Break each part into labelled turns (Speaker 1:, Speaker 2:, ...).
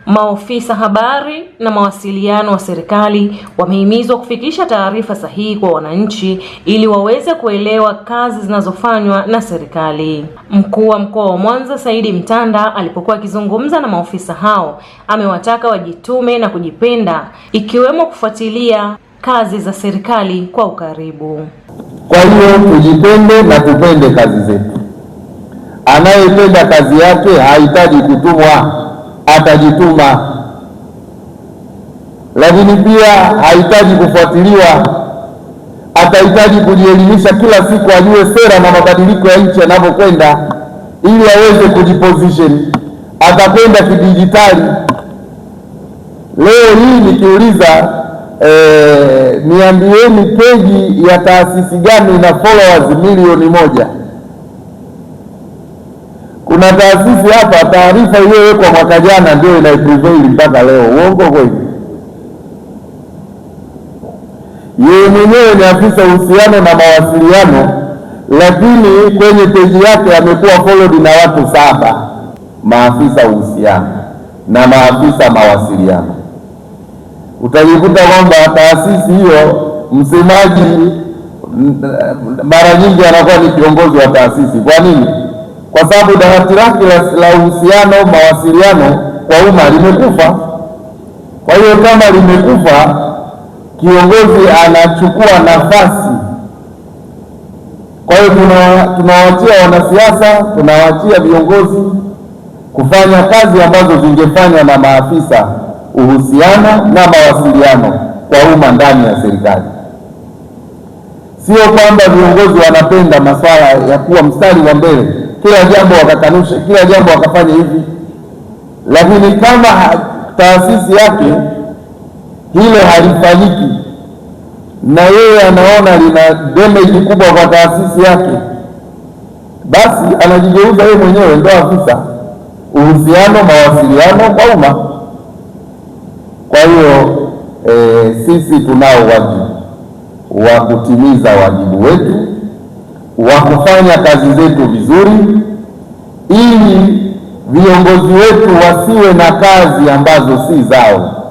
Speaker 1: Maofisa habari na mawasiliano wa serikali wamehimizwa kufikisha taarifa sahihi kwa wananchi ili waweze kuelewa kazi zinazofanywa na serikali. Mkuu wa Mkoa wa Mwanza Saidi Mtanda alipokuwa akizungumza na maofisa hao, amewataka wajitume na kujipenda, ikiwemo kufuatilia kazi za serikali kwa ukaribu.
Speaker 2: Kwa hiyo tujipende na tupende kazi zetu. Anayependa kazi yake hahitaji kutumwa, atajituma. Lakini pia hahitaji kufuatiliwa, atahitaji kujielimisha kila siku, ajue sera na mabadiliko ya nchi yanavyokwenda ili aweze kujiposition. Atakwenda kidijitali. Leo hii nikiuliza niambieni peji ya taasisi gani ina followers milioni 1? Kuna taasisi hapa, taarifa iliyowekwa mwaka jana ndio inaiprevail mpaka leo. Uongo kweli? Yeye mwenyewe ni afisa uhusiano na mawasiliano, lakini kwenye peji yake amekuwa followed na watu 7, maafisa uhusiano na maafisa mawasiliano. Utajikuta kwamba taasisi hiyo msemaji mara nyingi anakuwa ni kiongozi wa taasisi. Kwa nini? Kwa sababu dawati lake la uhusiano mawasiliano kwa umma limekufa. Kwa hiyo kama limekufa, kiongozi anachukua nafasi. Kwa hiyo tunawaachia wanasiasa, tunawaachia viongozi kufanya kazi ambazo zingefanywa na maafisa uhusiano na mawasiliano kwa umma ndani ya serikali. Sio kwamba viongozi wanapenda masuala ya kuwa mstari wa mbele, kila jambo wakakanusha, kila jambo wakafanya hivi, lakini kama taasisi yake hilo halifanyiki na yeye anaona lina damage kubwa kwa taasisi yake, basi anajigeuza yeye mwenyewe ndio afisa uhusiano mawasiliano kwa umma. Kwa hiyo sisi tunao wajibu wa kutimiza wajibu wetu wa kufanya kazi zetu vizuri, ili viongozi wetu wasiwe na kazi ambazo si zao,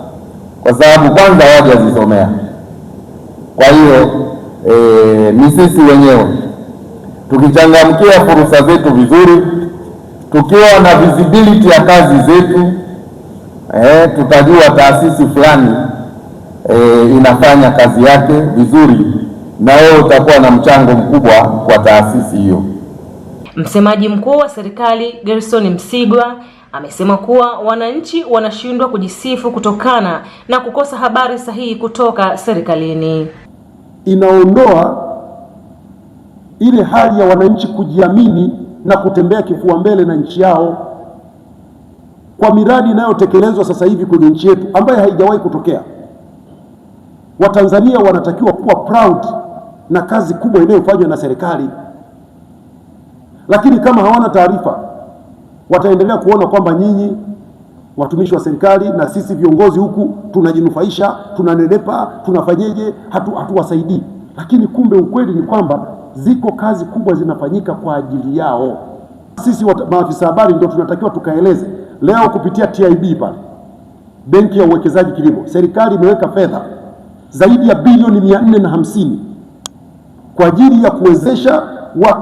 Speaker 2: kwa sababu kwanza hawajazisomea. Kwa hiyo ni sisi wenyewe tukichangamkia fursa zetu vizuri, tukiwa na visibility ya kazi zetu, tutajua taasisi fulani inafanya kazi yake vizuri, na wewe utakuwa na mchango mkubwa kwa taasisi hiyo.
Speaker 1: Msemaji mkuu wa serikali Gerson Msigwa amesema kuwa wananchi wanashindwa kujisifu kutokana na kukosa habari sahihi kutoka serikalini.
Speaker 3: Inaondoa ile hali ya wananchi kujiamini na kutembea kifua mbele na nchi yao kwa miradi inayotekelezwa sasa hivi kwenye nchi yetu ambayo haijawahi kutokea. Watanzania wanatakiwa kuwa proud na kazi kubwa inayofanywa na serikali, lakini kama hawana taarifa wataendelea kuona kwamba nyinyi watumishi wa serikali na sisi viongozi huku tunajinufaisha, tunanenepa, tunafanyeje, hatuwasaidii. Lakini kumbe ukweli ni kwamba ziko kazi kubwa zinafanyika kwa ajili yao. Sisi maafisa habari ndio tunatakiwa tukaeleze. Leo kupitia TIB pale, Benki ya Uwekezaji Kilimo, serikali imeweka fedha zaidi ya bilioni 450 kwa ajili ya kuwezesha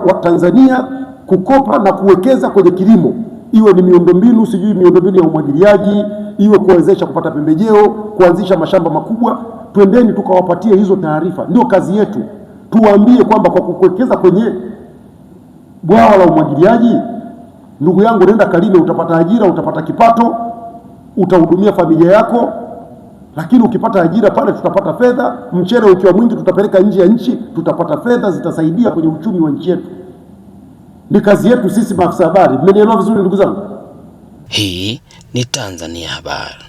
Speaker 3: Watanzania kukopa na kuwekeza kwenye kilimo, iwe ni miundombinu, sijui miundombinu ya umwagiliaji, iwe kuwezesha kupata pembejeo, kuanzisha mashamba makubwa. Twendeni tukawapatie hizo taarifa, ndio kazi yetu. Tuwaambie kwamba kwa kuwekeza kwenye bwawa la umwagiliaji, ndugu yangu, nenda kalime, utapata ajira, utapata kipato, utahudumia familia yako. Lakini ukipata ajira pale tutapata fedha, mchere ukiwa mwingi tutapeleka nje ya nchi, tutapata fedha zitasaidia kwenye uchumi wa nchi yetu. Ni kazi yetu sisi maafisa habari. Mmenielewa vizuri ndugu zangu?
Speaker 4: Hii ni Tanzania Habari.